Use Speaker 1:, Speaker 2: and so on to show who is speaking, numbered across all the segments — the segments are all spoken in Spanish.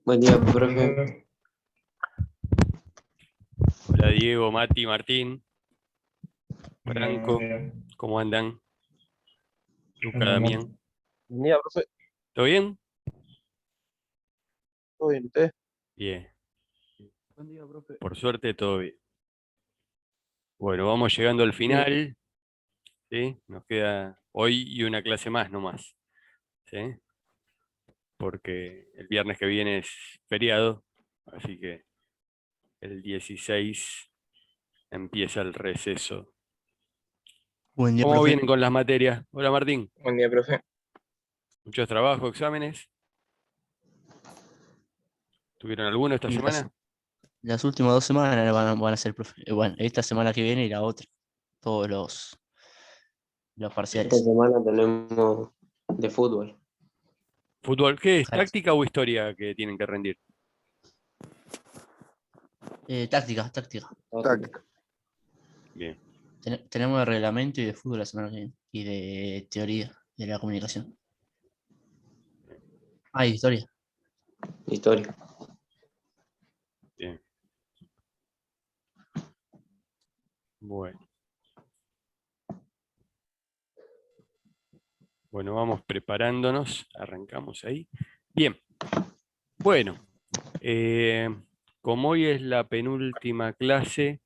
Speaker 1: Buen día, profe.
Speaker 2: Hola Diego, Mati, Martín,
Speaker 3: Buenos
Speaker 2: Franco,
Speaker 3: días.
Speaker 2: ¿cómo andan? Luca,
Speaker 3: Andamos.
Speaker 2: Damián,
Speaker 4: Buen día, profe.
Speaker 2: ¿todo bien?
Speaker 4: ¿Todo bien usted?
Speaker 2: Bien,
Speaker 4: Buen día, profe.
Speaker 2: por suerte todo bien. Bueno, vamos llegando al
Speaker 4: Bien.
Speaker 2: final, ¿sí? Nos queda hoy y una clase más nomás, ¿sí? Porque el viernes que viene es feriado, así que el 16 empieza el receso.
Speaker 5: Buen día,
Speaker 2: ¿Cómo
Speaker 5: profe.
Speaker 2: vienen con las materias? Hola Martín,
Speaker 4: Buen día, profe.
Speaker 2: ¿muchos trabajos, exámenes? ¿Tuvieron alguno esta
Speaker 5: Y
Speaker 2: semana?
Speaker 5: las últimas 2 semanas van a ser, profe. Bueno, esta semana que viene y la otra. Todos los
Speaker 1: Esta
Speaker 5: parciales.
Speaker 1: semana tenemos de fútbol.
Speaker 2: ¿Fútbol qué es?
Speaker 5: Ojalá.
Speaker 2: ¿Táctica o historia que tienen que rendir?
Speaker 5: Táctica, táctica.
Speaker 4: Táctica.
Speaker 2: Bien.
Speaker 5: Tenemos de reglamento y de fútbol la semana que viene. Y de teoría de la comunicación. Ah, y historia.
Speaker 1: Historia.
Speaker 2: Bien. Bueno. Bueno, vamos preparándonos. Arrancamos ahí. Bien. Bueno, eh, como hoy es la penúltima clase,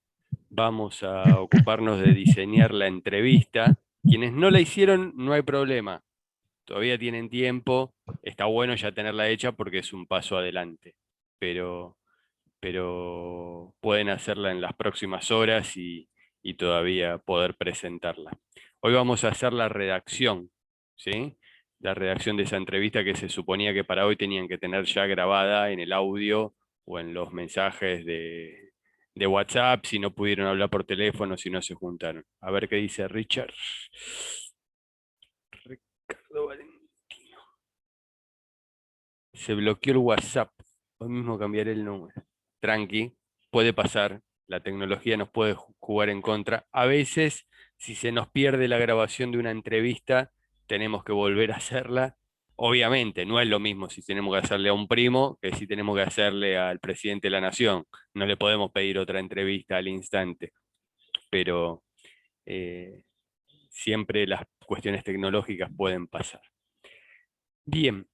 Speaker 2: vamos a ocuparnos de diseñar la entrevista. Quienes no la hicieron, no hay problema. Todavía tienen tiempo. Está bueno ya tenerla hecha porque es un paso adelante. Pero, pero pueden hacerla en las próximas horas y todavía poder presentarla. Hoy vamos a hacer la redacción, ¿sí? La redacción de esa entrevista que se suponía que para hoy tenían que tener ya grabada en el audio o en los mensajes de WhatsApp, si no pudieron hablar por teléfono, si no se juntaron. A ver qué dice Richard. Ricardo Valentino. Se bloqueó el WhatsApp. Hoy mismo cambiaré el número. Tranqui, puede pasar. La tecnología nos puede jugar en contra. A veces, si se nos pierde la grabación de una entrevista, tenemos que volver a hacerla. Obviamente, no es lo mismo si tenemos que hacerle a un primo que si tenemos que hacerle al presidente de la nación. No le podemos pedir otra entrevista al instante, pero eh, siempre las cuestiones tecnológicas pueden pasar. Bien,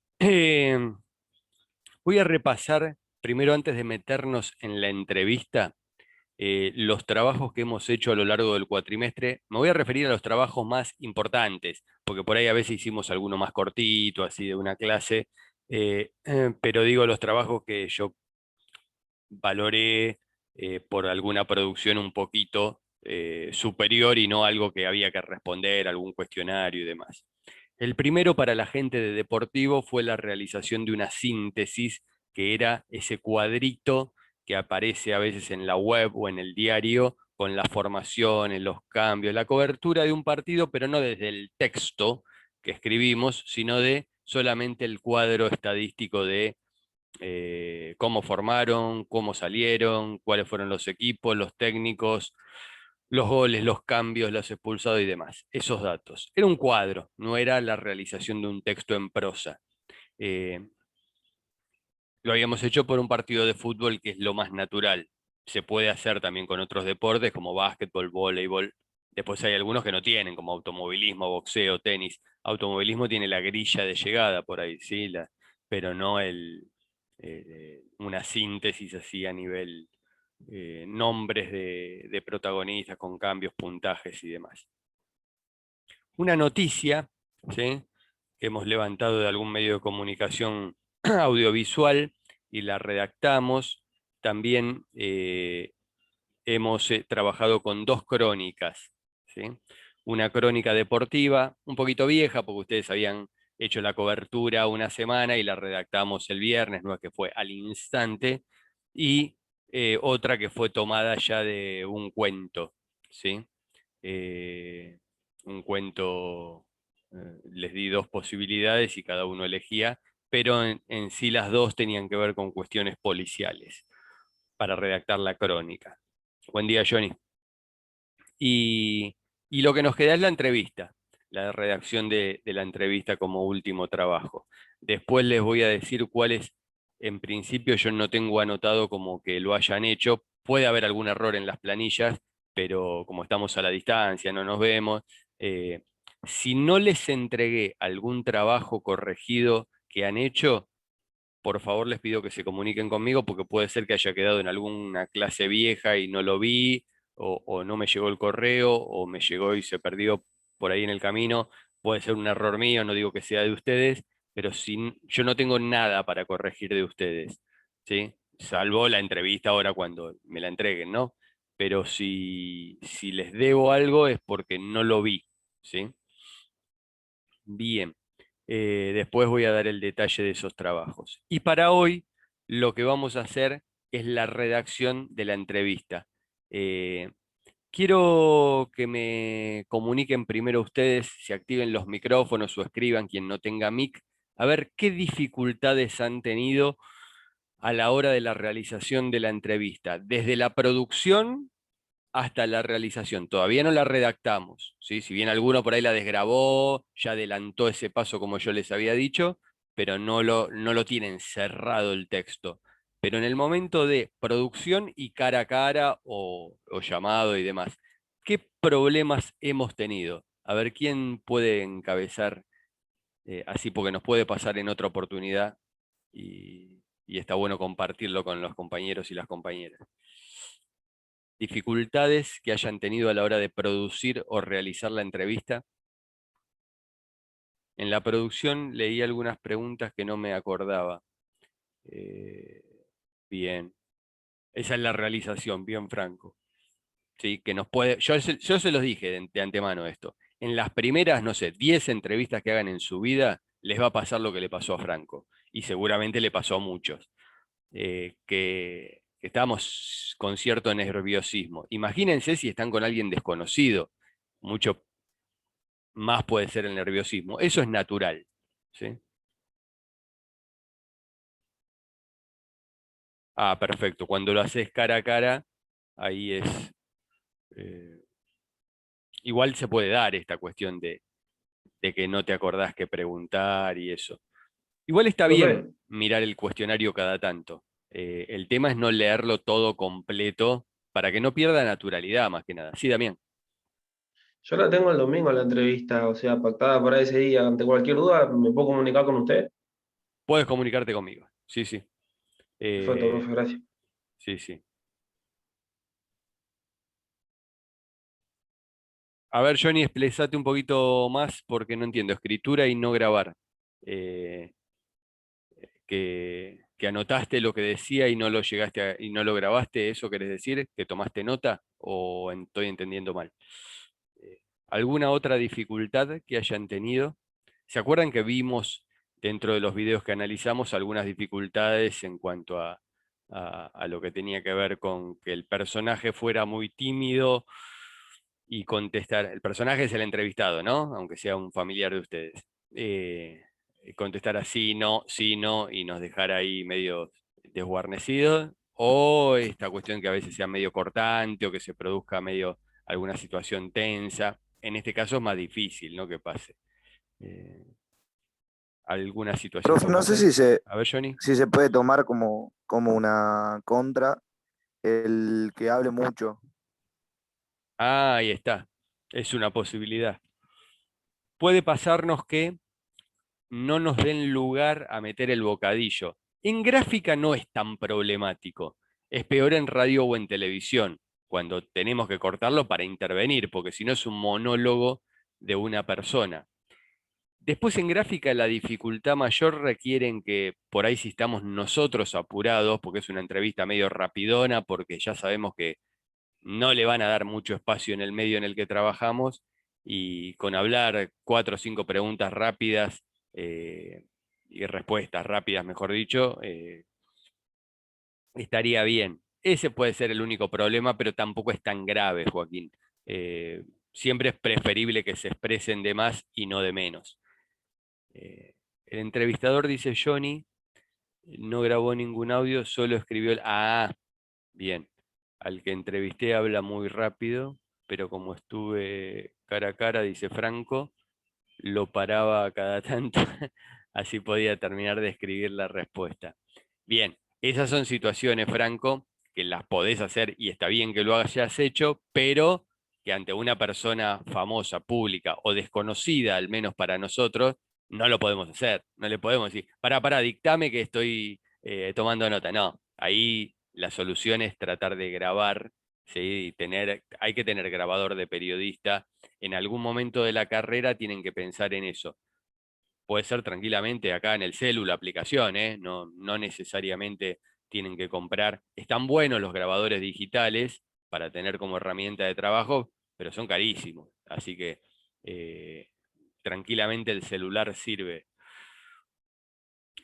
Speaker 2: voy a repasar, primero antes de meternos en la entrevista, los trabajos que hemos hecho a lo largo del cuatrimestre. Me voy a referir a los trabajos más importantes, porque por ahí a veces hicimos alguno más cortito, así de una clase, pero digo los trabajos que yo valoré por alguna producción un poquito superior y no algo que había que responder, algún cuestionario y demás. El primero para la gente de Deportivo fue la realización de una síntesis, que era ese cuadrito que aparece a veces en la web o en el diario con la formación, en los cambios, la cobertura de un partido, pero no desde el texto que escribimos, sino de solamente el cuadro estadístico de cómo formaron, cómo salieron, cuáles fueron los equipos, los técnicos, los goles, los cambios, los expulsados y demás. Esos datos. Era un cuadro, no era la realización de un texto en prosa. Eh, lo habíamos hecho por un partido de fútbol que es lo más natural. Se puede hacer también con otros deportes como básquetbol, voleibol. Después hay algunos que no tienen, como automovilismo, boxeo, tenis. Automovilismo tiene la grilla de llegada por ahí, ¿sí? Pero no una síntesis así a nivel nombres de protagonistas con cambios, puntajes y demás. Una noticia, ¿sí? Que hemos levantado de algún medio de comunicación audiovisual y la redactamos. También hemos trabajado con dos crónicas, ¿sí? Una crónica deportiva, un poquito vieja, porque ustedes habían hecho la cobertura una semana y la redactamos el viernes, no es que fue al instante, y otra que fue tomada ya de un cuento, ¿sí? Un cuento, les di dos posibilidades y cada uno elegía, pero en sí las dos tenían que ver con cuestiones policiales para redactar la crónica. Buen día, Johnny. Y, y lo que nos queda es la entrevista, la redacción de la entrevista como último trabajo. Después les voy a decir cuáles En principio yo no tengo anotado como que lo hayan hecho. Puede haber algún error en las planillas, pero como estamos a la distancia, no nos vemos. Si no les entregué algún trabajo corregido que han hecho, por favor les pido que se comuniquen conmigo porque puede ser que haya quedado en alguna clase vieja y no lo vi, o no me llegó el correo, o me llegó y se perdió por ahí en el camino. Puede ser un error mío, no digo que sea de ustedes, pero yo no tengo nada para corregir de ustedes, ¿sí? Salvo la entrevista ahora cuando me la entreguen, ¿no? Pero si les debo algo es porque no lo vi, ¿sí? Bien. Después voy a dar el detalle de esos trabajos. Y para hoy lo que vamos a hacer es la redacción de la entrevista. Quiero que me comuniquen primero ustedes, si activen los micrófonos o escriban quien no tenga mic, a ver qué dificultades han tenido a la hora de la realización de la entrevista, desde la producción hasta la realización. Todavía no la redactamos, ¿sí? Si bien alguno por ahí la desgrabó, ya adelantó ese paso como yo les había dicho, pero no lo tienen cerrado el texto. Pero en el momento de producción y cara a cara o llamado y demás, ¿qué problemas hemos tenido? A ver, ¿quién puede encabezar así? Porque nos puede pasar en otra oportunidad y está bueno compartirlo con los compañeros y las compañeras. Dificultades que hayan tenido a la hora de producir o realizar la entrevista. En la producción leí algunas preguntas que no me acordaba. Bien. Esa es la realización, bien franco. ¿Sí? Que nos puede, yo se los dije de antemano esto. En las primeras, no sé, 10 entrevistas que hagan en su vida, les va a pasar lo que le pasó a Franco. Y seguramente le pasó a muchos. Que estamos con cierto nerviosismo. Imagínense si están con alguien desconocido, mucho más puede ser el nerviosismo. Eso es natural, ¿sí? Ah, perfecto. Cuando lo haces cara a cara, ahí es... igual se puede dar esta cuestión de que no te acordás qué preguntar y eso. Igual está bien
Speaker 1: Profe,
Speaker 2: mirar el cuestionario cada tanto. El tema es no leerlo todo completo para que no pierda naturalidad, más que nada. Sí, Damián.
Speaker 1: yo la tengo el domingo la entrevista, o sea, pactada para ese día. Ante cualquier duda, ¿me puedo comunicar con usted?
Speaker 2: Puedes comunicarte conmigo. Sí, sí.
Speaker 1: Perfecto,
Speaker 2: Eh,
Speaker 1: profe, gracias.
Speaker 2: sí, sí. A ver, Johnny, expresate un poquito más porque no entiendo. Escritura y no grabar. Eh, que anotaste lo que decía y no lo llegaste y no lo grabaste, ¿eso querés decir? ¿Que tomaste nota? ¿O estoy entendiendo mal? ¿Alguna otra dificultad que hayan tenido? ¿Se acuerdan que vimos dentro de los videos que analizamos algunas dificultades en cuanto a lo que tenía que ver con que el personaje fuera muy tímido y contestar? El personaje es el entrevistado, ¿no? Aunque sea un familiar de ustedes. Contestar así, no, sí, no, y nos dejar ahí medio desguarnecidos. O esta cuestión que a veces sea medio cortante o que se produzca medio alguna situación tensa. En este caso es más difícil, ¿no? Que pase. Eh, ¿Alguna situación
Speaker 3: Profe,
Speaker 2: que
Speaker 3: no sé
Speaker 2: pase? A ver, Johnny.
Speaker 3: si se puede tomar como una contra el que hable mucho.
Speaker 2: Ah, ahí está. Es una posibilidad. Puede pasarnos que no nos den lugar a meter el bocadillo. En gráfica no es tan problemático. Es peor en radio o en televisión, cuando tenemos que cortarlo para intervenir, porque si no es un monólogo de una persona. Después en gráfica la dificultad mayor requiere en que por ahí si estamos nosotros apurados, porque es una entrevista medio rapidona, porque ya sabemos que no le van a dar mucho espacio en el medio en el que trabajamos, y con hablar 4 o 5 preguntas rápidas y respuestas rápidas, mejor dicho, estaría bien. Ese puede ser el único problema, pero tampoco es tan grave, Joaquín. Siempre es preferible que se expresen de más y no de menos. El entrevistador, dice Johnny, no grabó ningún audio, solo escribió el... Ah, bien. Al que entrevisté habla muy rápido, pero como estuve cara a cara, dice Franco, lo paraba cada tanto, así podía terminar de escribir la respuesta. Bien, esas son situaciones, Franco, que las podés hacer y está bien que lo hayas hecho, pero que ante una persona famosa, pública o desconocida, al menos para nosotros, no lo podemos hacer. No le podemos decir, pará, dictame que estoy tomando nota. No, ahí la solución es tratar de grabar, ¿sí? Y hay que tener grabador de periodista. En algún momento de la carrera tienen que pensar en eso. Puede ser tranquilamente acá en el celu, la aplicación, ¿eh? No necesariamente tienen que comprar. Están buenos los grabadores digitales para tener como herramienta de trabajo, pero son carísimos. Así que tranquilamente el celular sirve.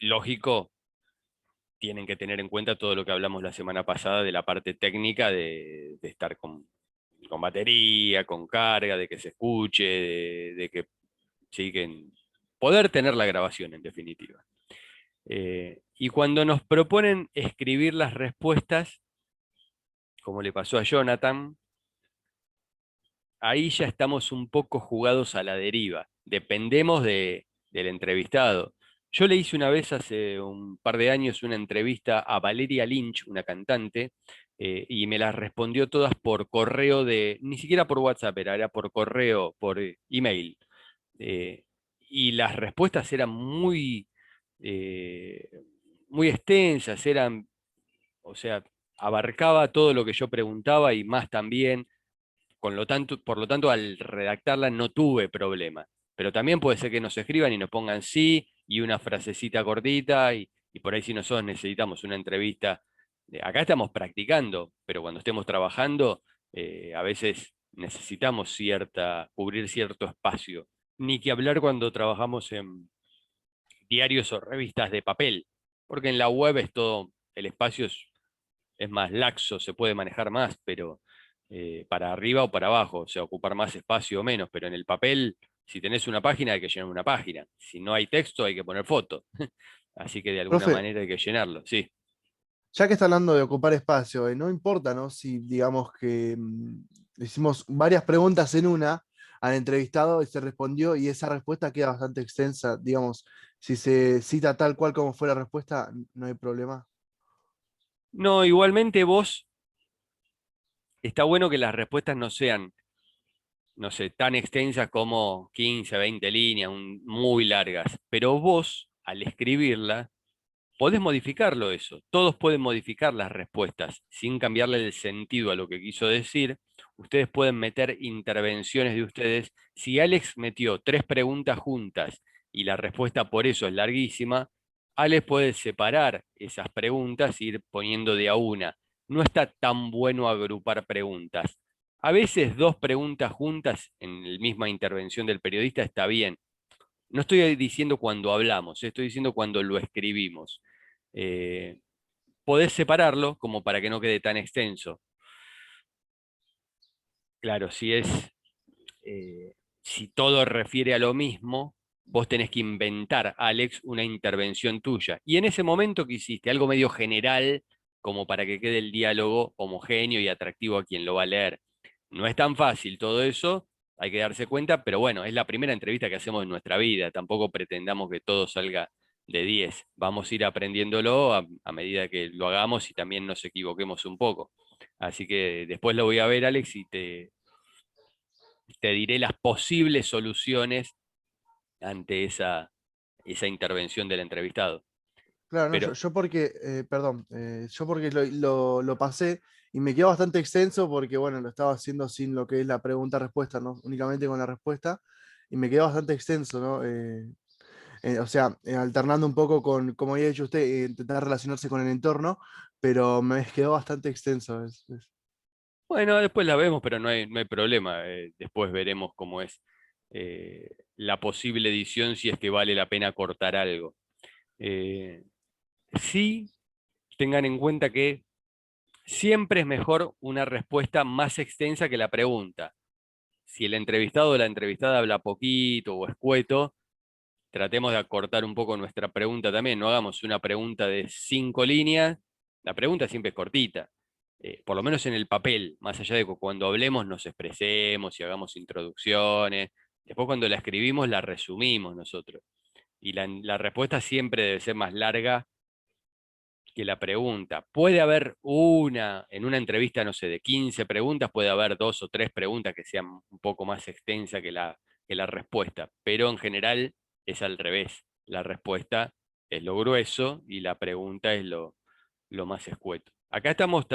Speaker 2: Lógico, tienen que tener en cuenta todo lo que hablamos la semana pasada de la parte técnica de estar con batería, con carga, de que se escuche, de que siguen poder tener la grabación en definitiva. Y cuando nos proponen escribir las respuestas, como le pasó a Jonathan, ahí ya estamos un poco jugados a la deriva. Dependemos del entrevistado. Yo le hice una vez hace un par de años una entrevista a Valeria Lynch, una cantante, y me las respondió todas por correo ni siquiera por WhatsApp, era por correo, por email. Y las respuestas eran eh, muy extensas, o sea, abarcaba todo lo que yo preguntaba y más también. Por lo tanto, al redactarla no tuve problema. Pero también puede ser que nos escriban y nos pongan sí y una frasecita cortita y por ahí si nosotros necesitamos una entrevista. Acá estamos practicando, pero cuando estemos trabajando, a veces necesitamos cubrir cierto espacio. Ni que hablar cuando trabajamos en diarios o revistas de papel, porque en la web el espacio es más laxo, se puede manejar más, pero para arriba o para abajo, o sea, ocupar más espacio o menos, pero en el papel, si tenés una página hay que llenar una página, si no hay texto hay que poner foto, así que de alguna
Speaker 6: Profe,
Speaker 2: manera hay que llenarlo, sí.
Speaker 6: ya que está hablando de ocupar espacio, no importa, ¿no? Si digamos que le hicimos varias preguntas en una al entrevistado y se respondió y esa respuesta queda bastante extensa, digamos, si se cita tal cual como fue la respuesta, no hay problema.
Speaker 2: No, igualmente está bueno que las respuestas no sean, no sé, tan extensas como 15, 20 líneas, muy largas, pero vos, al escribirla, podés modificarlo eso. Todos pueden modificar las respuestas sin cambiarle el sentido a lo que quiso decir. Ustedes pueden meter intervenciones de ustedes. Si Alex metió 3 preguntas juntas y la respuesta por eso es larguísima, Alex puede separar esas preguntas e ir poniendo de a una. No está tan bueno agrupar preguntas. A veces 2 preguntas juntas en la misma intervención del periodista está bien. No estoy diciendo cuando hablamos, estoy diciendo cuando lo escribimos. Eh, Podés separarlo como para que no quede tan extenso. Claro, si todo refiere a lo mismo, vos tenés que inventar, Alex, una intervención tuya. Y en ese momento que hiciste algo medio general, como para que quede el diálogo homogéneo y atractivo a quien lo va a leer. No es tan fácil todo eso, hay que darse cuenta, pero bueno, es la primera entrevista que hacemos en nuestra vida, tampoco pretendamos que todo salga de 10. Vamos a ir aprendiéndolo a medida que lo hagamos y también nos equivoquemos un poco. Así que después lo voy a ver, Alex, y te diré las posibles soluciones ante esa intervención del entrevistado.
Speaker 6: Claro, no,
Speaker 2: Pero
Speaker 6: yo porque, perdón, yo porque lo pasé y me quedó bastante extenso porque, bueno, lo estaba haciendo sin lo que es la pregunta-respuesta, ¿no? Únicamente con la respuesta y me quedó bastante extenso, ¿no? O sea, alternando un poco con, como había dicho usted, intentar relacionarse con el entorno, pero me quedó bastante extenso.
Speaker 2: bueno, después la vemos, pero no hay problema. Después veremos cómo es la posible edición, si es que vale la pena cortar algo. Sí, tengan en cuenta que siempre es mejor una respuesta más extensa que la pregunta. Si el entrevistado o la entrevistada habla poquito o escueto, tratemos de acortar un poco nuestra pregunta también. No hagamos una pregunta de 5 líneas. La pregunta siempre es cortita. Por lo menos en el papel, más allá de que cuando hablemos nos expresemos y hagamos introducciones. Después cuando la escribimos la resumimos nosotros. Y la respuesta siempre debe ser más larga que la pregunta. Puede haber en una entrevista, no sé, de 15 preguntas, puede haber 2 o 3 preguntas que sean un poco más extensas que la respuesta, pero en general es al revés. La respuesta es lo grueso y la pregunta es lo más escueto. Acá vamos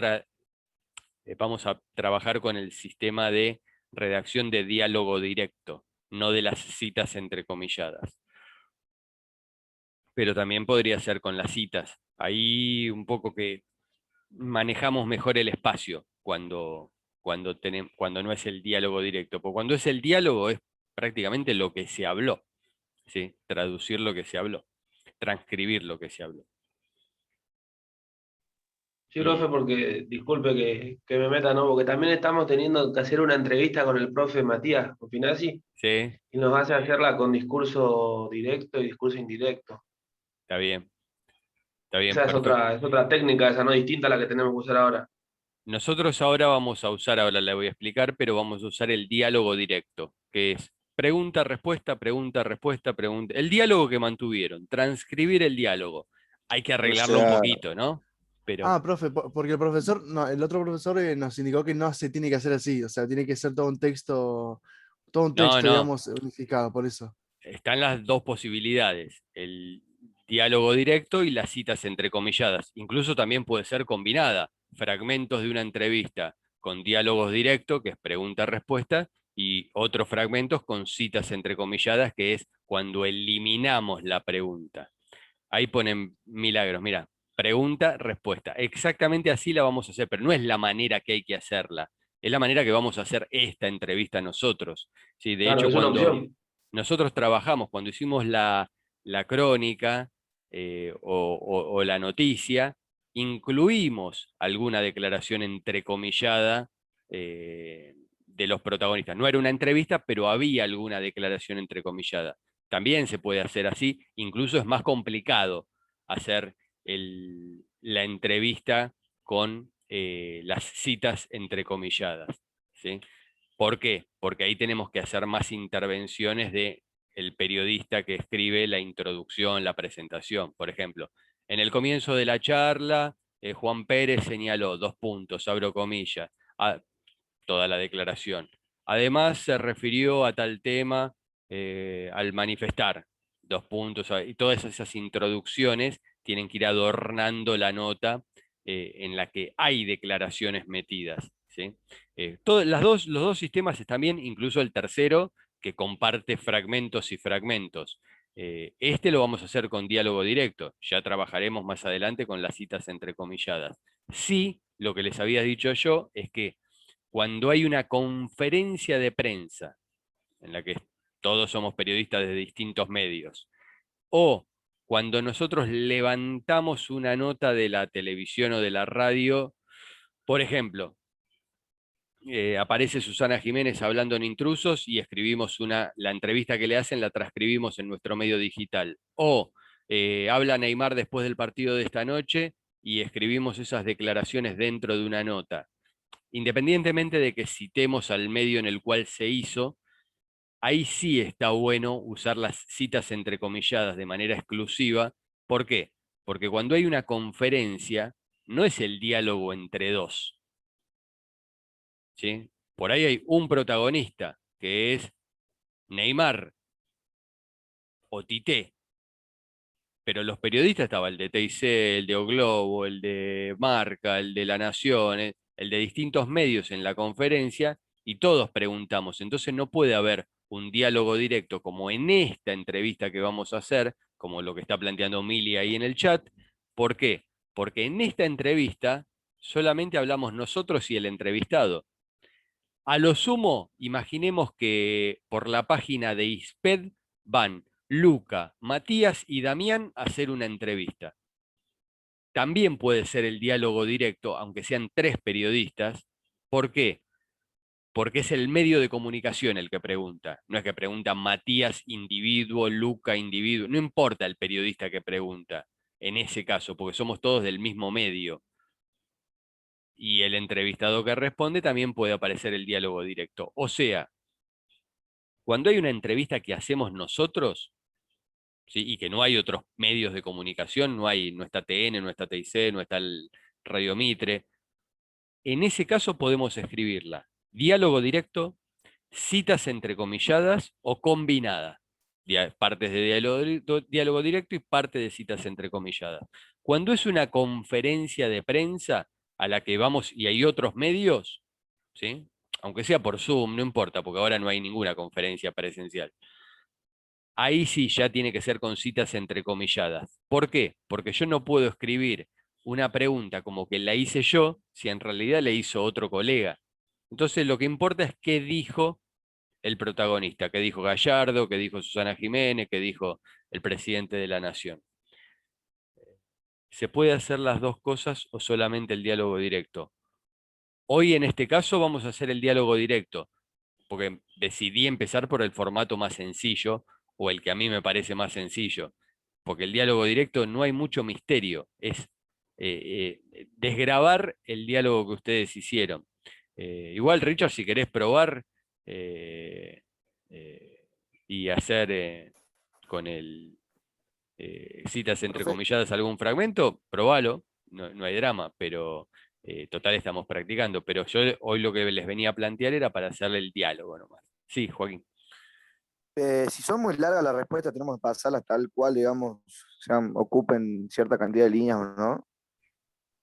Speaker 2: a trabajar con el sistema de redacción de diálogo directo, no de las citas entrecomilladas. Pero también podría ser con las citas. Ahí un poco que manejamos mejor el espacio cuando no es el diálogo directo. Porque cuando es el diálogo es prácticamente lo que se habló, ¿sí? Traducir lo que se habló, transcribir lo que se habló.
Speaker 1: Sí, profe, porque disculpe que me meta, ¿no? Porque también estamos teniendo que hacer una entrevista con el profe Matías Cofinazzi
Speaker 2: ¿Sí?
Speaker 1: y nos hace hacerla con discurso directo y discurso indirecto.
Speaker 2: Está bien. Está bien,
Speaker 1: Esa
Speaker 2: perfecto.
Speaker 1: es otra técnica, esa no distinta a la que tenemos que usar ahora.
Speaker 2: Nosotros ahora vamos a usar, ahora le voy a explicar, pero vamos a usar el diálogo directo, que es pregunta, respuesta, pregunta, respuesta, pregunta. El diálogo que mantuvieron, transcribir el diálogo. Hay que
Speaker 3: O
Speaker 2: arreglarlo un
Speaker 3: sea,
Speaker 2: poquito, ¿no? Pero
Speaker 6: Profe, porque el profesor, no, el otro profesor nos indicó que no se tiene que hacer así, o sea, tiene que ser todo un
Speaker 2: no,
Speaker 6: texto,
Speaker 2: no,
Speaker 6: digamos, unificado, por eso.
Speaker 2: están las dos posibilidades, el diálogo directo y las citas entrecomilladas. Incluso también puede ser combinada, fragmentos de una entrevista con diálogos directos, que es pregunta-respuesta, y otros fragmentos con citas entrecomilladas, que es cuando eliminamos la pregunta. Ahí ponen milagros, mira, pregunta, respuesta. Exactamente así la vamos a hacer, pero no es la manera que hay que hacerla, es la manera que vamos a hacer esta entrevista nosotros. ¿Sí? De
Speaker 1: Claro,
Speaker 2: hecho,
Speaker 1: es una
Speaker 2: cuando
Speaker 1: opción.
Speaker 2: nosotros trabajamos, cuando hicimos la crónica o la noticia, incluimos alguna declaración entrecomillada de los protagonistas. No era una entrevista, pero había alguna declaración entrecomillada. También se puede hacer así, incluso es más complicado hacer la entrevista con las citas entrecomilladas, ¿sí? ¿Por qué? Porque ahí tenemos que hacer más intervenciones de el periodista que escribe la introducción, la presentación. Por ejemplo, en el comienzo de la charla, Juan Pérez señaló, 2 puntos, abro comillas, toda la declaración. Además, se refirió a tal tema al manifestar, 2 puntos, y todas esas introducciones tienen que ir adornando la nota en la que hay declaraciones metidas, ¿sí? Los dos sistemas están bien, incluso el tercero, que comparte fragmentos y fragmentos. Este lo vamos a hacer con diálogo directo, ya trabajaremos más adelante con las citas entrecomilladas. Sí, lo que les había dicho yo es que cuando hay una conferencia de prensa en la que todos somos periodistas de distintos medios, o cuando nosotros levantamos una nota de la televisión o de la radio, por ejemplo, aparece Susana Jiménez hablando en Intrusos y escribimos la entrevista que le hacen, la transcribimos en nuestro medio digital. O habla Neymar después del partido de esta noche y escribimos esas declaraciones dentro de una nota. Independientemente de que citemos al medio en el cual se hizo, ahí sí está bueno usar las citas entrecomilladas de manera exclusiva. ¿Por qué? Porque cuando hay una conferencia, no es el diálogo entre dos, ¿sí? Por ahí hay un protagonista, que es Neymar o Tite, pero los periodistas estaba el de TIC, el de O Globo, el de Marca, el de La Nación, el de distintos medios en la conferencia, y todos preguntamos. Entonces no puede haber un diálogo directo como en esta entrevista que vamos a hacer, como lo que está planteando Mili ahí en el chat. ¿Por qué? Porque en esta entrevista solamente hablamos nosotros y el entrevistado. A lo sumo, imaginemos que por la página de ISPED van Luca, Matías y Damián a hacer una entrevista. También puede ser el diálogo directo, aunque sean 3 periodistas. ¿Por qué? Porque es el medio de comunicación el que pregunta. No es que pregunta Matías individuo, Luca individuo. No importa el periodista que pregunta en ese caso, porque somos todos del mismo medio. Y el entrevistado que responde también puede aparecer el diálogo directo. O sea, cuando hay una entrevista que hacemos nosotros, ¿sí? Y que no hay otros medios de comunicación, no está TN, no está TIC, no está el Radio Mitre. En ese caso podemos escribirla diálogo directo, citas entrecomilladas o combinadas. Partes de diálogo directo y parte de citas entrecomilladas. Cuando es una conferencia de prensa a la que vamos y hay otros medios, ¿sí? Aunque sea por Zoom, no importa, porque ahora no hay ninguna conferencia presencial. Ahí sí ya tiene que ser con citas entrecomilladas. ¿Por qué? Porque yo no puedo escribir una pregunta como que la hice yo si en realidad le hizo otro colega. Entonces lo que importa es qué dijo el protagonista, qué dijo Gallardo, qué dijo Susana Jiménez, qué dijo el presidente de la Nación. ¿Se puede hacer las dos cosas o solamente el diálogo directo? Hoy en este caso vamos a hacer el diálogo directo, porque decidí empezar por el formato más sencillo, o el que a mí me parece más sencillo, porque el diálogo directo no hay mucho misterio, es desgravar el diálogo que ustedes hicieron. Igual, Richard, si querés probar y hacer con el citas entrecomilladas algún fragmento, probalo, no hay drama, pero total estamos practicando. Pero yo hoy lo que les venía a plantear era para hacerle el diálogo nomás. Sí, Joaquín.
Speaker 3: Si son muy largas las respuestas, tenemos que pasarlas tal cual, digamos, ocupen cierta cantidad de líneas o no.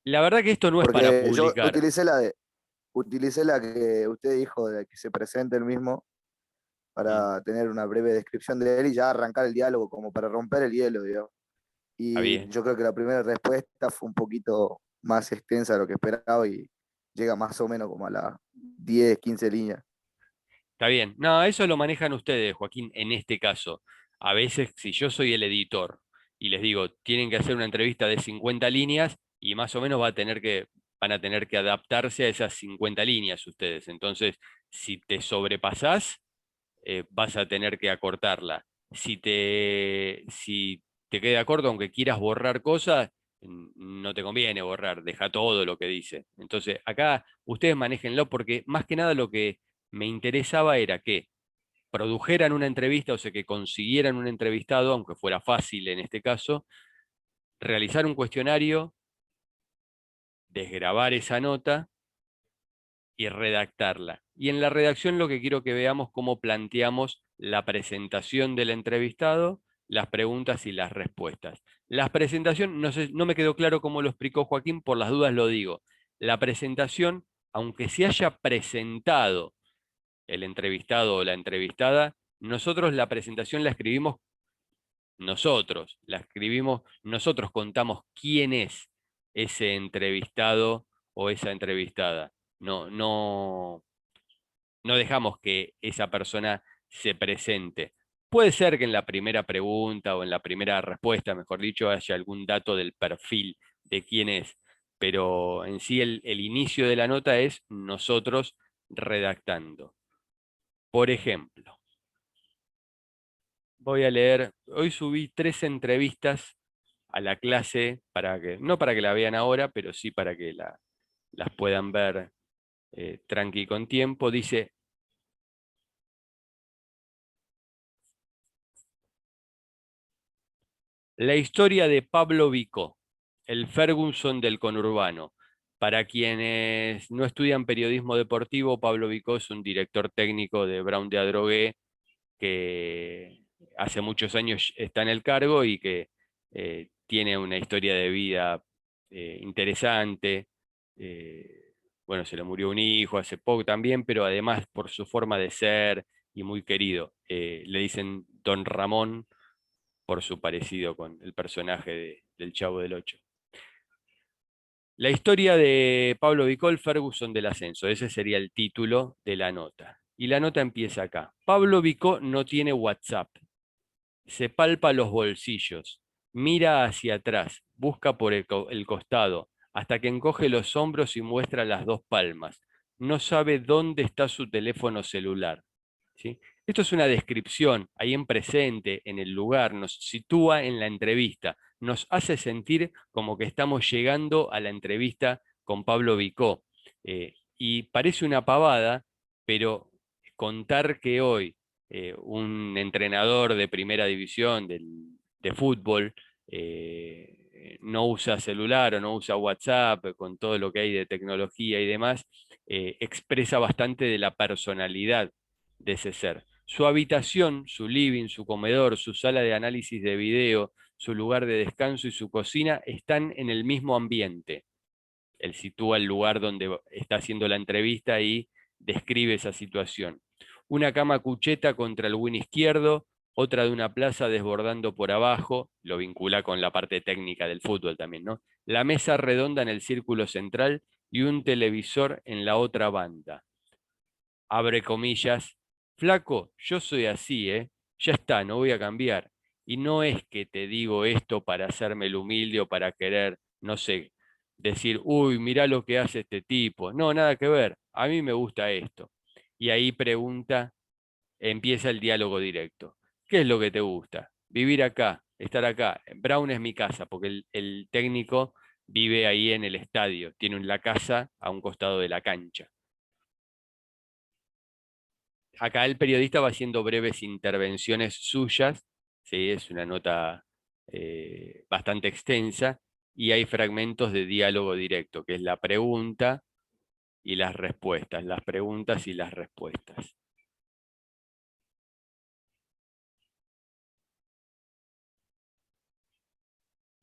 Speaker 2: La verdad que esto no es para
Speaker 3: Porque yo
Speaker 2: publicar.
Speaker 3: utilicé la que usted dijo, de que se presente el mismo, para tener una breve descripción de él y ya arrancar el diálogo, como para romper el hielo, digamos.
Speaker 2: Está
Speaker 3: Y
Speaker 2: bien.
Speaker 3: yo creo que la primera respuesta fue un poquito más extensa de lo que esperaba y llega más o menos como a las 10, 15 líneas.
Speaker 2: Está bien. No, eso lo manejan ustedes, Joaquín, en este caso. A veces, si yo soy el editor y les digo, tienen que hacer una entrevista de 50 líneas y más o menos van a tener que adaptarse a esas 50 líneas ustedes. Entonces, si te sobrepasás, vas a tener que acortarla. Si te queda corto, aunque quieras borrar cosas, no te conviene borrar, deja todo lo que dice. Entonces, acá ustedes manéjenlo porque más que nada lo que me interesaba era que produjeran una entrevista, o sea, que consiguieran un entrevistado, aunque fuera fácil en este caso, realizar un cuestionario, desgrabar esa nota y redactarla. Y en la redacción lo que quiero que veamos cómo planteamos la presentación del entrevistado, las preguntas y las respuestas. La presentación, no me quedó claro cómo lo explicó Joaquín, por las dudas lo digo. La presentación, aunque se haya presentado el entrevistado o la entrevistada, nosotros la presentación la escribimos nosotros contamos quién es ese entrevistado o esa entrevistada. No dejamos que esa persona se presente. Puede ser que en la primera pregunta o en la primera respuesta, mejor dicho, haya algún dato del perfil de quién es, pero en sí el inicio de la nota es nosotros redactando. Por ejemplo, voy a leer, hoy subí 3 entrevistas a la clase, no para que la vean ahora, pero sí para que las puedan ver tranqui con tiempo. Dice, la historia de Pablo Vicó, el Ferguson del conurbano. Para quienes no estudian periodismo deportivo, Pablo Vicó es un director técnico de Brown de Adrogué que hace muchos años está en el cargo y que tiene una historia de vida interesante. Bueno, se le murió un hijo hace poco también, pero además por su forma de ser y muy querido. Le dicen Don Ramón por su parecido con el personaje del Chavo del Ocho. La historia de Pablo Vicol, Ferguson del Ascenso, ese sería el título de la nota. Y la nota empieza acá. Pablo Vicó no tiene WhatsApp. Se palpa los bolsillos, mira hacia atrás, busca por el costado, hasta que encoge los hombros y muestra las 2 palmas. No sabe dónde está su teléfono celular. ¿Sí? Esto es una descripción ahí en presente, en el lugar, nos sitúa en la entrevista, nos hace sentir como que estamos llegando a la entrevista con Pablo Vicó. Y parece una pavada, pero contar que hoy un entrenador de primera división, del de fútbol, no usa celular o no usa WhatsApp, con todo lo que hay de tecnología y demás, expresa bastante de la personalidad de ese ser. Su habitación, su living, su comedor, su sala de análisis de video, su lugar de descanso y su cocina están en el mismo ambiente. Él sitúa el lugar donde está haciendo la entrevista y describe esa situación. Una cama cucheta contra el win izquierdo, otra de una plaza desbordando por abajo, lo vincula con la parte técnica del fútbol también, ¿no? La mesa redonda en el círculo central y un televisor en la otra banda. Abre comillas, flaco, yo soy así, ¿eh? Ya está, no voy a cambiar. Y no es que te digo esto para hacerme el humilde o para querer, no sé, decir, uy, mirá lo que hace este tipo. No, nada que ver. A mí me gusta esto. Y ahí pregunta, empieza el diálogo directo. ¿Qué es lo que te gusta? Vivir acá, estar acá. Brown es mi casa, porque el técnico vive ahí en el estadio. Tiene la casa a un costado de la cancha. Acá el periodista va haciendo breves intervenciones suyas, ¿sí? Es una nota bastante extensa, y hay fragmentos de diálogo directo, que es la pregunta y las respuestas, las preguntas y las respuestas.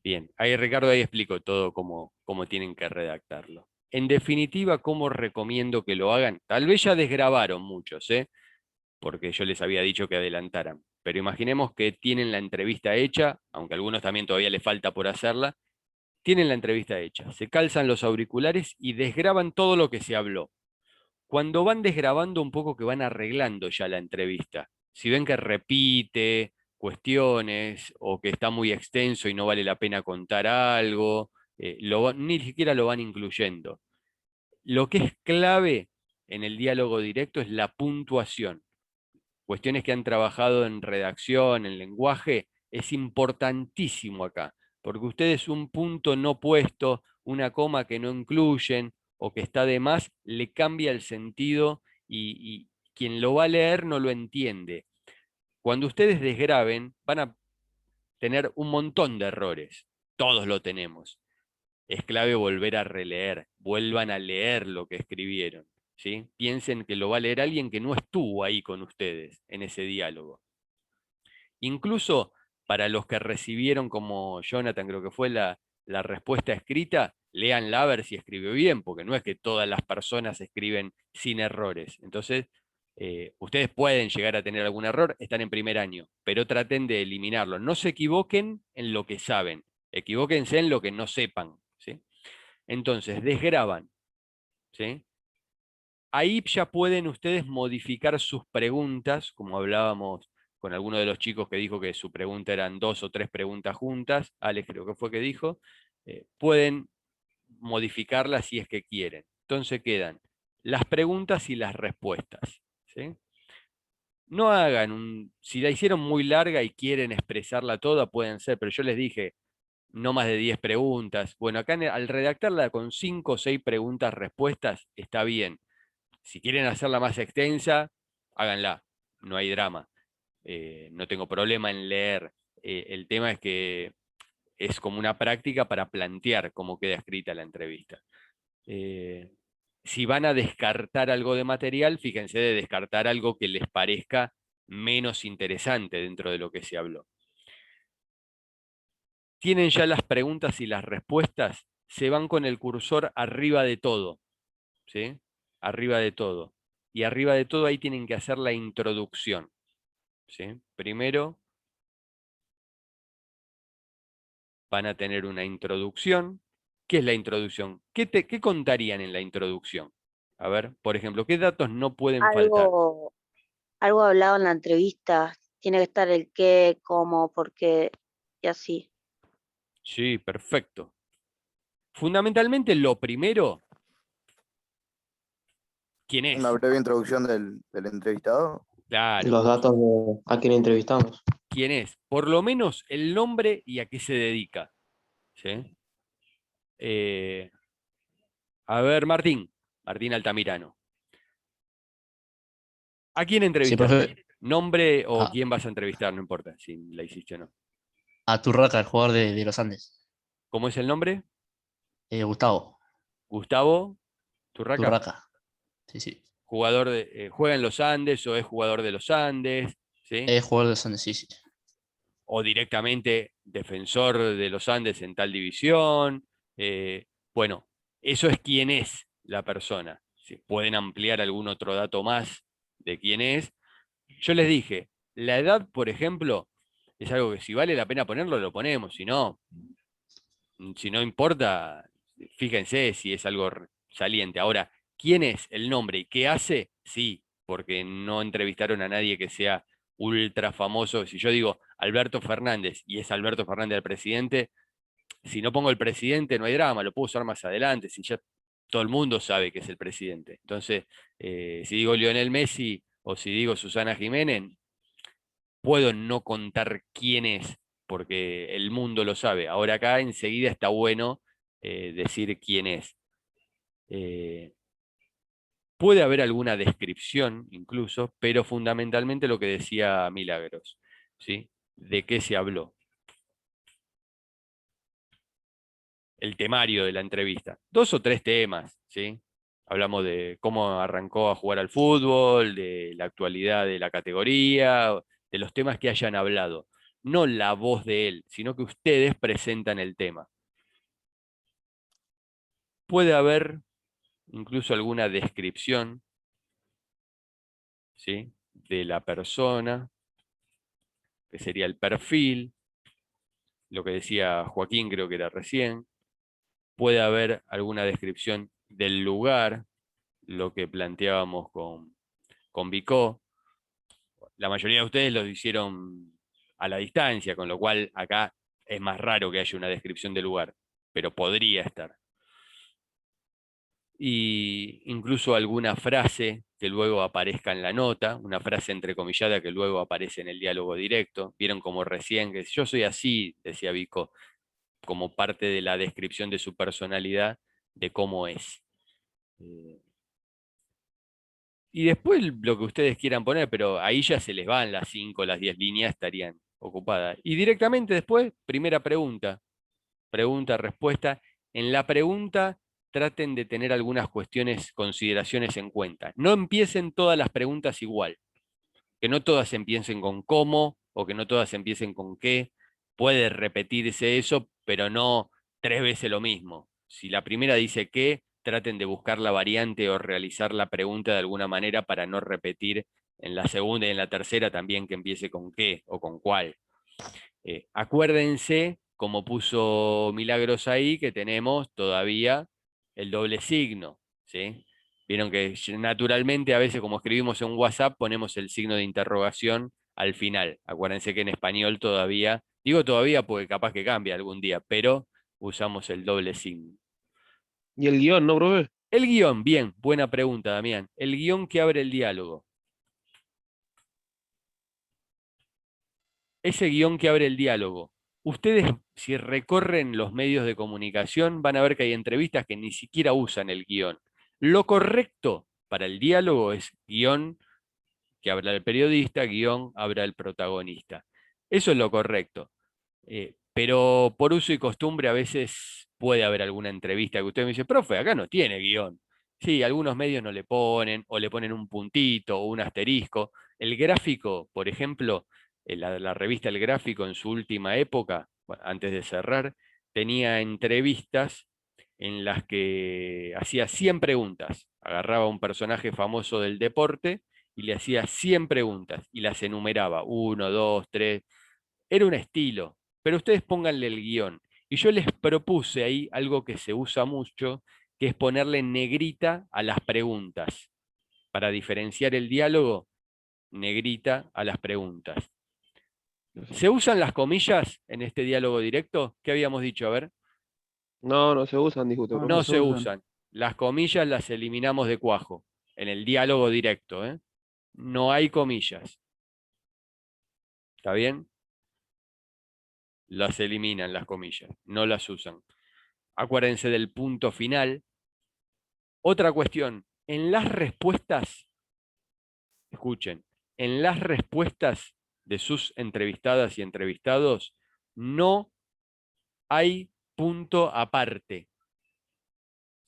Speaker 2: Bien, ahí Ricardo ahí explicó todo cómo tienen que redactarlo. En definitiva, ¿cómo recomiendo que lo hagan? Tal vez ya desgrabaron muchos, porque yo les había dicho que adelantaran. Pero imaginemos que tienen la entrevista hecha, aunque a algunos también todavía les falta por hacerla, tienen la entrevista hecha, se calzan los auriculares y desgraban todo lo que se habló. Cuando van desgrabando un poco, que van arreglando ya la entrevista. Si ven que repite cuestiones o que está muy extenso y no vale la pena contar algo, ni siquiera lo van incluyendo. Lo que es clave en el diálogo directo es la puntuación. Cuestiones que han trabajado en redacción, en lenguaje, es importantísimo acá, porque ustedes un punto no puesto, una coma que no incluyen o que está de más, le cambia el sentido y quien lo va a leer no lo entiende. Cuando ustedes desgraben, van a tener un montón de errores, todos lo tenemos. Es clave volver a releer, vuelvan a leer lo que escribieron. ¿Sí? Piensen que lo va a leer alguien que no estuvo ahí con ustedes en ese diálogo. Incluso para los que recibieron, como Jonathan, creo que fue la respuesta escrita, léanla a ver si escribió bien, porque no es que todas las personas escriben sin errores. Entonces, ustedes pueden llegar a tener algún error, están en primer año, pero traten de eliminarlo. No se equivoquen en lo que saben, equivóquense en lo que no sepan. ¿Sí? Entonces, desgraban. ¿Sí? Ahí ya pueden ustedes modificar sus preguntas, como hablábamos con alguno de los chicos que dijo que su pregunta eran 2 o 3 preguntas juntas, Alex creo que fue que dijo, pueden modificarlas si es que quieren. Entonces quedan las preguntas y las respuestas. ¿Sí? No hagan si la hicieron muy larga y quieren expresarla toda, pueden ser, pero yo les dije, no más de 10 preguntas. Bueno, acá al redactarla con 5 o 6 preguntas, respuestas, está bien. Si quieren hacerla más extensa, háganla, no hay drama. No tengo problema en leer. El tema es que es como una práctica para plantear cómo queda escrita la entrevista. Si van a descartar algo de material, fíjense de descartar algo que les parezca menos interesante dentro de lo que se habló. Tienen ya las preguntas y las respuestas, se van con el cursor arriba de todo. ¿Sí? Arriba de todo. Y arriba de todo ahí tienen que hacer la introducción. ¿Sí? Primero van a tener una introducción. ¿Qué es la introducción? ¿Qué contarían en la introducción? A ver, por ejemplo, ¿qué datos no pueden faltar?
Speaker 7: Algo hablado en la entrevista. Tiene que estar el qué, cómo, por qué y así.
Speaker 2: Sí, perfecto. Fundamentalmente lo primero, ¿quién es?
Speaker 3: Una breve introducción del entrevistado.
Speaker 2: Claro,
Speaker 4: Los datos de a quien entrevistamos.
Speaker 2: ¿quién es? Por lo menos el nombre y a qué se dedica. ¿Sí? A ver, Martín Altamirano. ¿A quién
Speaker 5: Sí,
Speaker 2: entrevistaste?
Speaker 5: profe.
Speaker 2: ¿Nombre o
Speaker 5: Ah,
Speaker 2: quién vas a entrevistar? No importa si la hiciste o no.
Speaker 5: A Turraca, el jugador de los Andes.
Speaker 2: ¿Cómo es el nombre?
Speaker 5: Gustavo,
Speaker 2: Gustavo Turraca.
Speaker 5: Turraca. Sí, sí.
Speaker 2: Jugador juega en los Andes o es jugador de los Andes, ¿sí?
Speaker 5: Es jugador de los Andes, sí, sí.
Speaker 2: O directamente defensor de los Andes en tal división. Bueno, eso es quién es la persona. Si pueden ampliar algún otro dato más de quién es. Yo les dije, la edad, por ejemplo, es algo que si vale la pena ponerlo, lo ponemos. Si no importa, fíjense si es algo saliente. Ahora, ¿quién es el nombre y qué hace? Sí, porque no entrevistaron a nadie que sea ultra famoso. Si yo digo Alberto Fernández y es Alberto Fernández el presidente, si no pongo el presidente no hay drama, lo puedo usar más adelante, si ya todo el mundo sabe que es el presidente. Entonces, si digo Lionel Messi o si digo Susana Jiménez, puedo no contar quién es, porque el mundo lo sabe. Ahora acá enseguida está bueno decir quién es. Puede haber alguna descripción incluso, pero fundamentalmente lo que decía Milagros, ¿sí? ¿De qué se habló? El temario de la entrevista. 2 o 3 temas, ¿sí? Hablamos de cómo arrancó a jugar al fútbol, de la actualidad de la categoría, de los temas que hayan hablado. No la voz de él, sino que ustedes presentan el tema. Puede haber incluso alguna descripción, ¿sí? De la persona, que sería el perfil, lo que decía Joaquín creo que era recién. Puede haber alguna descripción del lugar, lo que planteábamos con Vicó. La mayoría de ustedes lo hicieron a la distancia, con lo cual acá es más raro que haya una descripción del lugar, pero podría estar. Y incluso alguna frase que luego aparezca en la nota, una frase entrecomillada que luego aparece en el diálogo directo. Vieron como recién que yo soy así, decía Vico, como parte de la descripción de su personalidad, de cómo es. Y después lo que ustedes quieran poner, pero ahí ya se les van las 5, las 10 líneas, estarían ocupadas. Y directamente después, primera pregunta, respuesta. En la pregunta traten de tener algunas cuestiones, consideraciones en cuenta. No empiecen todas las preguntas igual. Que no todas empiecen con cómo o que no todas empiecen con qué. Puede repetirse eso, pero no 3 veces lo mismo. Si la primera dice qué, traten de buscar la variante o realizar la pregunta de alguna manera para no repetir en la segunda y en la tercera también que empiece con qué o con cuál. Acuérdense, como puso Milagros ahí, que tenemos todavía el doble signo, ¿sí? Vieron que naturalmente a veces como escribimos en WhatsApp ponemos el signo de interrogación al final. Acuérdense que en español todavía, digo todavía porque capaz que cambia algún día, pero usamos el doble signo.
Speaker 1: Y el guión, ¿no, profe?
Speaker 2: El guión, bien, buena pregunta, Damián. El guión que abre el diálogo. Ese guión que abre el diálogo. Ustedes, si recorren los medios de comunicación, van a ver que hay entrevistas que ni siquiera usan el guión. Lo correcto para el diálogo es guión que habla el periodista, guión habla el protagonista. Eso es lo correcto. Pero por uso y costumbre a veces puede haber alguna entrevista que usted me dice, profe, acá no tiene guión. Sí, algunos medios no le ponen, o le ponen un puntito o un asterisco. El gráfico, por ejemplo, la revista El Gráfico en su última época, antes de cerrar, tenía entrevistas en las que hacía 100 preguntas. Agarraba a un personaje famoso del deporte y le hacía 100 preguntas y las enumeraba, 1, 2, 3. Era un estilo, pero ustedes pónganle el guión. Y yo les propuse ahí algo que se usa mucho, que es ponerle negrita a las preguntas. Para diferenciar el diálogo, negrita a las preguntas. ¿Se usan las comillas en este diálogo directo? ¿Qué habíamos dicho? A ver.
Speaker 1: No, no se usan, dijo usted,
Speaker 6: No,
Speaker 1: profe.
Speaker 2: No se usan. Las comillas las eliminamos de cuajo en el diálogo directo, ¿eh? No hay comillas. ¿Está bien? Las eliminan las comillas, no las usan. Acuérdense del punto final. Otra cuestión, en las respuestas, escuchen, en las respuestas de sus entrevistadas y entrevistados, no hay punto aparte.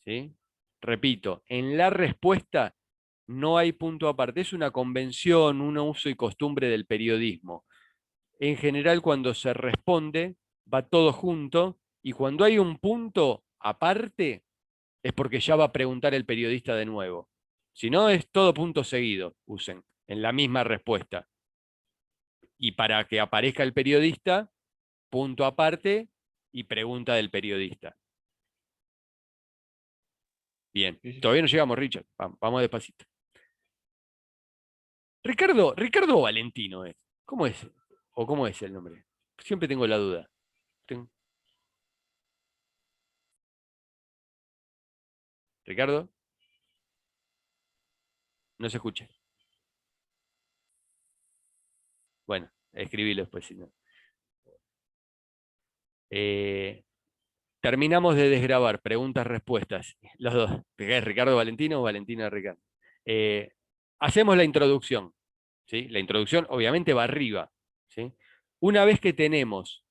Speaker 2: ¿Sí? Repito, en la respuesta no hay punto aparte. Es una convención, un uso y costumbre del periodismo. En general, cuando se responde, va todo junto, y cuando hay un punto aparte, es porque ya va a preguntar el periodista de nuevo. Si no, es todo punto seguido, usen, en la misma respuesta. Y para que aparezca el periodista, punto aparte y pregunta del periodista. Bien, todavía no llegamos, Richard. Vamos despacito. Ricardo Valentino es. ¿Cómo es? ¿O cómo es el nombre? Siempre tengo la duda. ¿Ricardo? No se escucha. Bueno, escribilo después, si no. Terminamos de desgrabar preguntas-respuestas. Los dos. ¿Es Ricardo Valentino o Valentino Ricardo? Hacemos la introducción. ¿Sí? La introducción obviamente va arriba. ¿Sí? Una vez que tenemos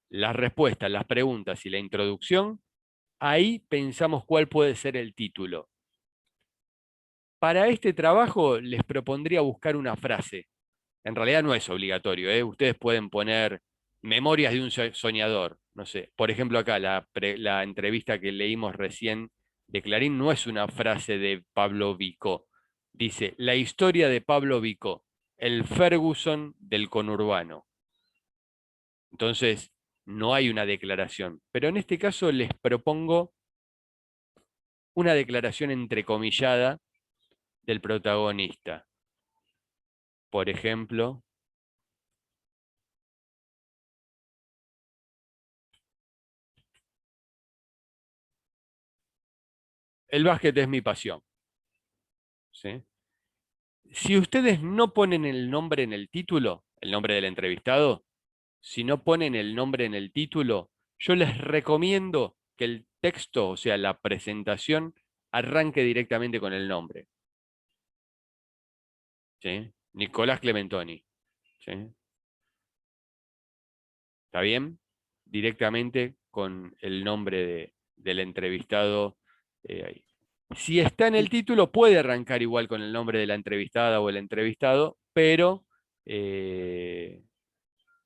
Speaker 2: las respuestas, las preguntas y la introducción, ahí pensamos cuál puede ser el título. Para este trabajo les propondría buscar una frase. En realidad no es obligatorio, ¿eh? Ustedes pueden poner Memorias de un soñador. No sé, por ejemplo acá la entrevista que leímos recién de Clarín no es una frase de Pablo Vicó. Dice, la historia de Pablo Vicó, el Ferguson del conurbano. Entonces, no hay una declaración. Pero en este caso les propongo una declaración entrecomillada del protagonista. Por ejemplo, el básquet es mi pasión. ¿Sí? Si ustedes no ponen el nombre en el título, el nombre del entrevistado, si no ponen el nombre en el título, yo les recomiendo que el texto, o sea, la presentación, arranque directamente con el nombre. ¿Sí? Nicolás Clementoni. ¿Sí? ¿Está bien? Directamente con el nombre del entrevistado ahí. Si está en el título, puede arrancar igual con el nombre de la entrevistada o el entrevistado, pero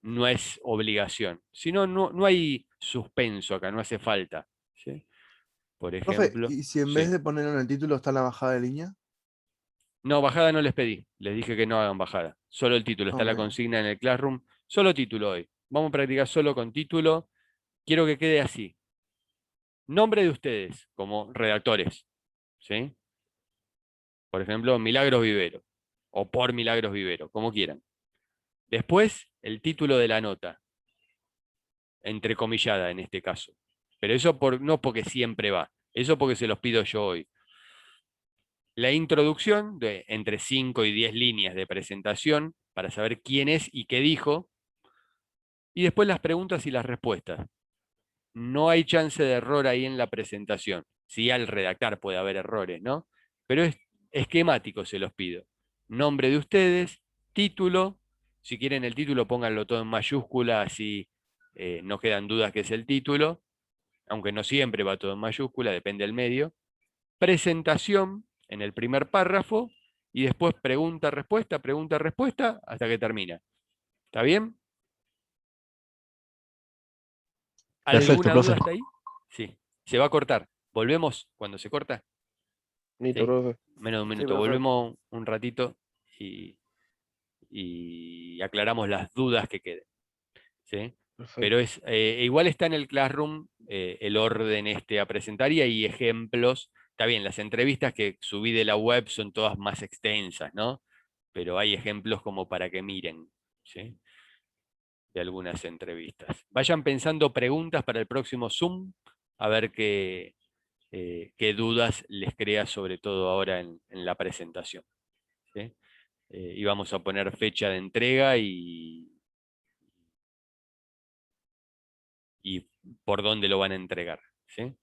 Speaker 2: no es obligación. Si no, no hay suspenso acá, no hace falta. ¿Sí? Por
Speaker 6: Profe,
Speaker 2: ejemplo,
Speaker 6: ¿y si en vez
Speaker 2: sí.
Speaker 6: de ponerlo en el título está la bajada de línea?
Speaker 2: No, bajada no les pedí. Les dije que no hagan bajada. Solo el título. Está la
Speaker 6: Ok.
Speaker 2: consigna en el Classroom. Solo título hoy. Vamos a practicar solo con título. Quiero que quede así. Nombre de ustedes como redactores. ¿Sí? Por ejemplo, Milagros Vivero. O por Milagros Vivero, como quieran. Después, el título de la nota. Entrecomillada en este caso. Pero eso no porque siempre va. Eso porque se los pido yo hoy. La introducción de entre 5 y 10 líneas de presentación para saber quién es y qué dijo. Y después las preguntas y las respuestas. No hay chance de error ahí en la presentación. Sí, al redactar puede haber errores, ¿no? Pero es esquemático, se los pido. Nombre de ustedes, título. Si quieren el título, pónganlo todo en mayúscula, así no quedan dudas que es el título. Aunque no siempre va todo en mayúscula, depende del medio. Presentación en el primer párrafo y después pregunta, respuesta, hasta que termina. ¿Está bien?
Speaker 5: Perfecto,
Speaker 2: ¿Alguna duda
Speaker 5: profe.
Speaker 2: hasta ahí? Sí. Se va a cortar. Volvemos cuando se corta.
Speaker 4: Listo,
Speaker 2: ¿Sí?
Speaker 4: profe.
Speaker 2: Menos de un
Speaker 3: Sí,
Speaker 2: minuto.
Speaker 3: profe.
Speaker 2: Volvemos un ratito y aclaramos las dudas que queden. ¿Sí? Pero
Speaker 4: Perfecto.
Speaker 2: igual está en el Classroom el orden a presentar y hay ejemplos. Está bien, las entrevistas que subí de la web son todas más extensas, ¿no? Pero hay ejemplos como para que miren, ¿sí? De algunas entrevistas. Vayan pensando preguntas para el próximo Zoom, a ver qué dudas les crea, sobre todo ahora en la presentación. ¿Sí? Y vamos a poner fecha de entrega y por dónde lo van a entregar. ¿Sí?